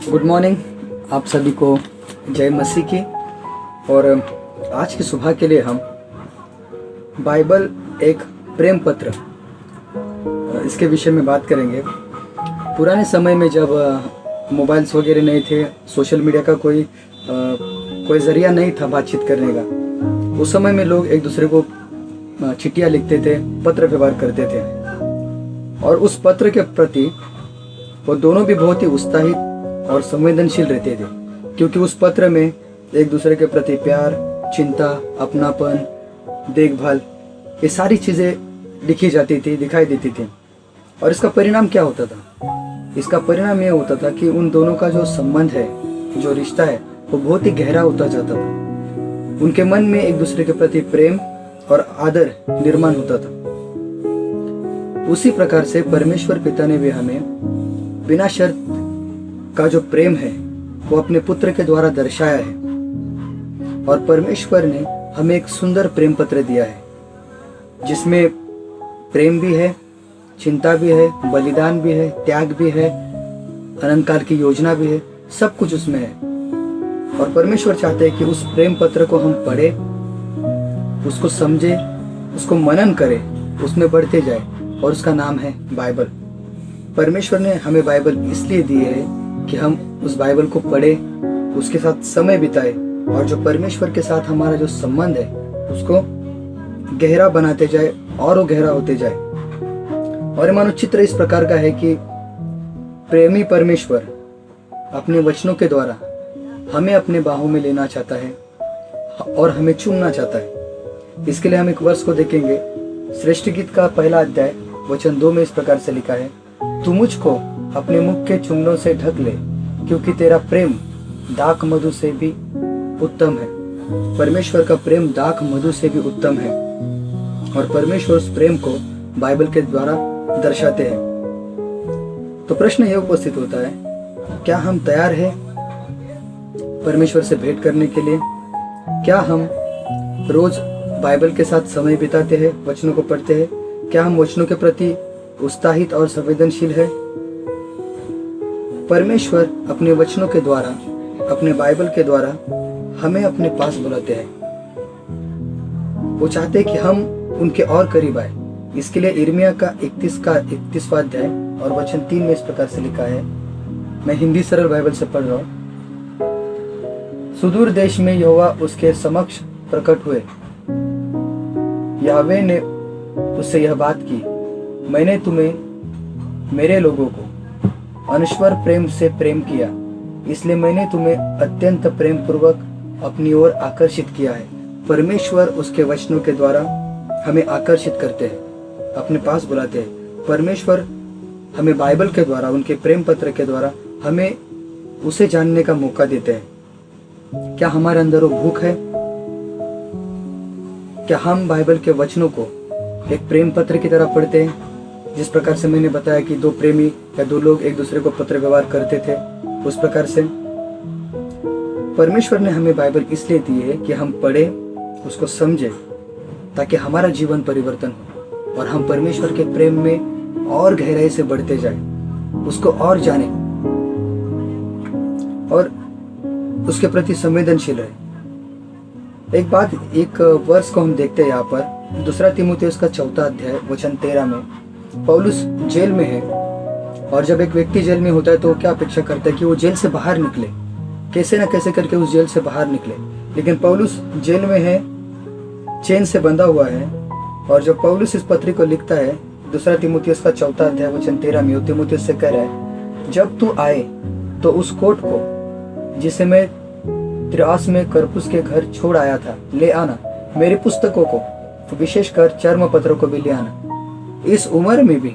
Good morning आप सभी को, जय मसीह की। और आज की सुबह के लिए हम बाइबल एक प्रेम पत्र इसके विषय में बात करेंगे। पुराने समय में जब मोबाइल्स वगैरह नहीं थे, सोशल मीडिया का कोई ज़रिया नहीं था बातचीत करने का, उस समय में लोग एक दूसरे को चिट्ठियाँ लिखते थे, पत्र व्यवहार करते थे। और उस पत्र के प्रति वो दोनों भी बहुत ही उत्साहित और संवेदनशील रहते थे, क्योंकि उस पत्र में एक दूसरे के प्रति प्यार, चिंता, अपनापन, देखभाल, ये सारी चीज़ें लिखी जाती थी, दिखाई देती थी। और इसका परिणाम क्या होता था? इसका परिणाम ये होता था कि उन दोनों का जो संबंध है, जो रिश्ता है, वो बहुत ही गहरा होता जाता था। उनके मन में एक दूसरे के प्रति प्रेम और आदर निर्माण होता था। उसी प्रकार से परमेश्वर पिता ने भी हमें बिना शर्त का जो प्रेम है वो अपने पुत्र के द्वारा दर्शाया है। और परमेश्वर ने हमें एक सुंदर प्रेम पत्र दिया है, जिसमें प्रेम भी है, चिंता भी है, बलिदान भी है, त्याग भी है, अनंत काल की योजना भी है, सब कुछ उसमें है। और परमेश्वर चाहते हैं कि उस प्रेम पत्र को हम पढ़े, उसको समझे, उसको मनन करें, उसमें बढ़ते जाए। और उसका नाम है बाइबल। परमेश्वर ने हमें बाइबल इसलिए दी है कि हम उस बाइबल को पढ़े, उसके साथ समय बिताए, और जो परमेश्वर के साथ हमारा जो संबंध है उसको गहरा बनाते जाए और वो गहरा होते जाए। और मानो चित्र इस प्रकार का है कि प्रेमी परमेश्वर अपने वचनों के द्वारा हमें अपने बाहों में लेना चाहता है और हमें चुनना चाहता है। इसके लिए हम एक वर्ष को देखेंगे। श्रेष्ठ गीत का 1 अध्याय वचन 2 में इस प्रकार से लिखा है, तू मुझको अपने मुख के चुंगलों से ढक ले, क्योंकि तेरा प्रेम दाख मधु से भी उत्तम है। परमेश्वर का प्रेम दाख मधु से भी उत्तम है। और परमेश्वर उस प्रेम को बाइबल के द्वारा दर्शाते हैं। तो प्रश्न यह उपस्थित होता है, क्या हम तैयार हैं परमेश्वर से भेंट करने के लिए? क्या हम रोज बाइबल के साथ समय बिताते हैं, वचनों को पढ़ते हैं? क्या हम वचनों के प्रति उत्साहित और संवेदनशील है? परमेश्वर अपने वचनों के द्वारा, अपने बाइबल के द्वारा हमें अपने पास बुलाते हैं। वो चाहते हैं कि हम उनके और करीब आए। इसके लिए यिर्मयाह का 31वां अध्याय और वचन 3 में इस प्रकार से लिखा है। मैं हिंदी सरल बाइबल से पढ़ रहा हूँ। सुदूर देश में यहोवा उसके समक्ष प्रकट हुए। याहवेह ने उससे यह बात की, मैंने तुम्हें, मेरे लोगों को अनश्वर प्रेम से प्रेम किया, इसलिए मैंने तुम्हें अत्यंत प्रेम पूर्वक अपनी ओर आकर्षित किया है। परमेश्वर उसके वचनों के द्वारा हमें आकर्षित करते हैं, अपने पास बुलाते हैं। परमेश्वर हमें बाइबल के द्वारा, उनके प्रेम पत्र के द्वारा हमें उसे जानने का मौका देते हैं। क्या हमारे अंदर वो भूख है? क्या हम बाइबल के वचनों को एक प्रेम पत्र की तरह पढ़ते हैं? जिस प्रकार से मैंने बताया कि 2 प्रेमी या 2 लोग एक दूसरे को पत्र व्यवहार करते थे, उस प्रकार से परमेश्वर ने हमें बाइबल इसलिए दी है कि हम पढ़े, उसको समझे, ताकि हमारा जीवन परिवर्तन हो और हम परमेश्वर के प्रेम में और गहराई से बढ़ते जाए, उसको और जाने और उसके प्रति संवेदनशील रहे। एक वर्ष को हम देखते हैं यहाँ पर 2 तीमुथियुस का 4 अध्याय वचन 13 में। पौलुस जेल में है, और जब एक व्यक्ति जेल में होता है तो वो क्या अपेक्षा करता है कि वो जेल से बाहर निकले, कैसे ना कैसे करके उस जेल से बाहर निकले। लेकिन पौलुस जेल में है, चेन से बंधा हुआ है। और जब पौलुस इस पत्री को लिखता है 2 तीमुथियुस का 4 अध्याय वचन 13 में, वो तीमुथियुस से कह रहा है, जब तू आए तो उस कोट को जिसे मैं त्रोआस में करपुस के घर छोड़ आया था ले आना, मेरी पुस्तकों को, विशेषकर चर्म पत्रों को भी ले आना। इस उम्र में भी,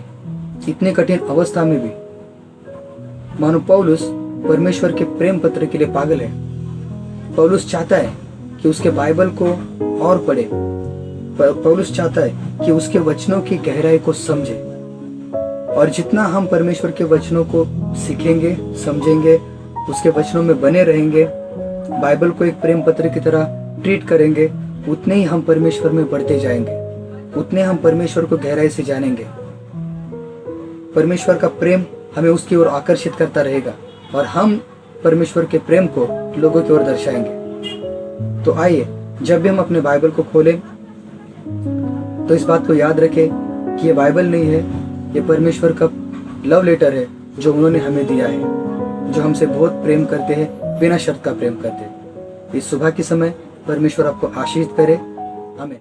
इतनी कठिन अवस्था में भी मानो पौलुस परमेश्वर के प्रेम पत्र के लिए पागल है। पौलुस चाहता है कि उसके बाइबल को और पढ़े। पौलुस चाहता है कि उसके वचनों की गहराई को समझे। और जितना हम परमेश्वर के वचनों को सीखेंगे, समझेंगे, उसके वचनों में बने रहेंगे, बाइबल को एक प्रेम पत्र की तरह ट्रीट करेंगे, उतने ही हम परमेश्वर में बढ़ते जाएंगे, उतने हम परमेश्वर को गहराई से जानेंगे। परमेश्वर का प्रेम हमें उसकी ओर आकर्षित करता रहेगा और हम परमेश्वर के प्रेम को लोगों की ओर दर्शाएंगे। तो आइए, जब भी हम अपने बाइबल को खोलें तो इस बात को याद रखें कि ये बाइबल नहीं है, ये परमेश्वर का लव लेटर है जो उन्होंने हमें दिया है, जो हमसे बहुत प्रेम करते हैं, बिना शर्त का प्रेम करते हैं। इस सुबह के समय परमेश्वर आपको आशीष करे। आमीन।